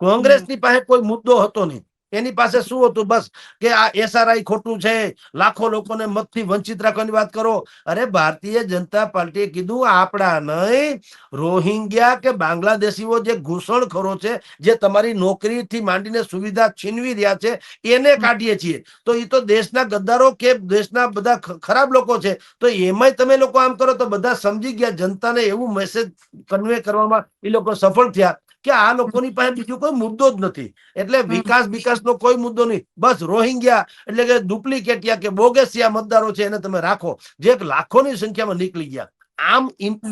કોંગ્રેસની પાસે કોઈ મુદ્દો હતો નહીં. એની પાસે શું હતું? બસ કે આ એસઆરઆઈ ખોટું છે, લાખો લોકોને મતથી વંચિત રાખવાની વાત કરો. અરે ભારતીય જનતા પાર્ટીએ કીધું આપણા નહીં, રોહિંગ્યા કે બાંગ્લાદેશીઓ જે ઘૂસણખોરો છે, જે તમારી નોકરીથી માંડીને સુવિધા છીનવી રહ્યા છે, એને કાઢીએ છીએ. તો એ તો દેશના ગદ્દારો કે દેશના બધા ખરાબ લોકો છે. તો એમાંય તમે લોકો આમ કરો તો બધા સમજી ગયા. જનતાને એવું મેસેજ કન્વે કરવામાં એ લોકો સફળ થયા કે આ લોકોની પાસે બીજો કોઈ મુદ્દો જ નથી. એટલે વિકાસનો કોઈ મુદ્દો નહીં. બસ રોહિંગ્યા એટલે કે ડુપ્લિકેટિયા કે બોગેસિયા મતદારો છે, એને તમે રાખો, જે લાખોની સંખ્યામાં નીકળી ગયા. આમ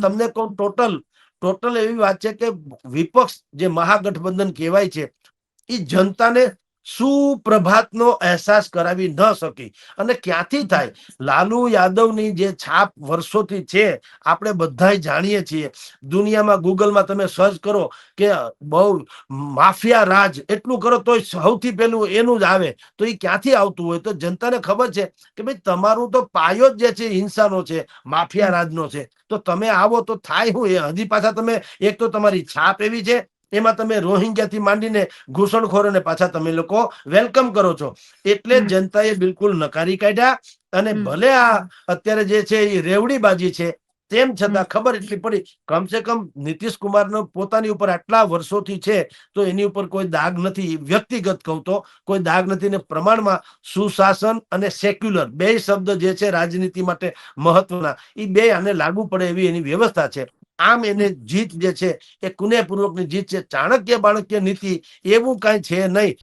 તમને કહું, ટોટલ એવી વાત છે કે વિપક્ષ જે મહાગઠબંધન કહેવાય છે, એ જનતાને સુપ્રભાતનો અહેસાસ કરાવી ન શકી. અને ક્યાંથી થાય? લાલુ યાદવની જે છાપ વર્ષોથી છે, આપણે બધા જાણીએ છીએ. દુનિયામાં ગૂગલમાં તમે સર્ચ કરો કે બહુ માફિયા રાજ એટલું કરો તો સૌથી પહેલું એનું જ આવે. તો એ ક્યાંથી આવતું હોય? તો જનતાને ખબર છે કે ભાઈ તમારું તો પાયો જ જે છે હિંસાનો છે, માફિયા રાજનો છે. તો તમે આવો તો થાય હું? એ હજી પાછા તમે, એક તો તમારી છાપ એવી છે, એમાં તમે રોહિંગ્યાથી માંડીને ઘૂસણખોરોને પાછા તમે લોકો વેલકમ કરો છો. એટલે જનતાએ બિલકુલ નકારી કાઢ્યા. અને ભલે આ અત્યારે જે છે એ રેવડીબાજી છે, તેમ છતાં ખબર એટલી પડી, કમસે કમ નીતિશ કુમારનો પોતાની ઉપર આટલા વર્ષોથી છે, તો એની ઉપર કોઈ દાગ નથી. વ્યક્તિગત કહું તો કોઈ દાગ નથી. ને પ્રમાણમાં સુશાસન અને સેક્યુલર બે શબ્દ જે છે રાજનીતિ માટે મહત્વના, એ બે આને લાગુ પડે એવી એની વ્યવસ્થા છે. આમ એને જીત જે છે એ કુનેહપૂર્વકની જીત છે. ચાણક્ય બાણક્ય નીતિ એવું કઈ છે નહીં.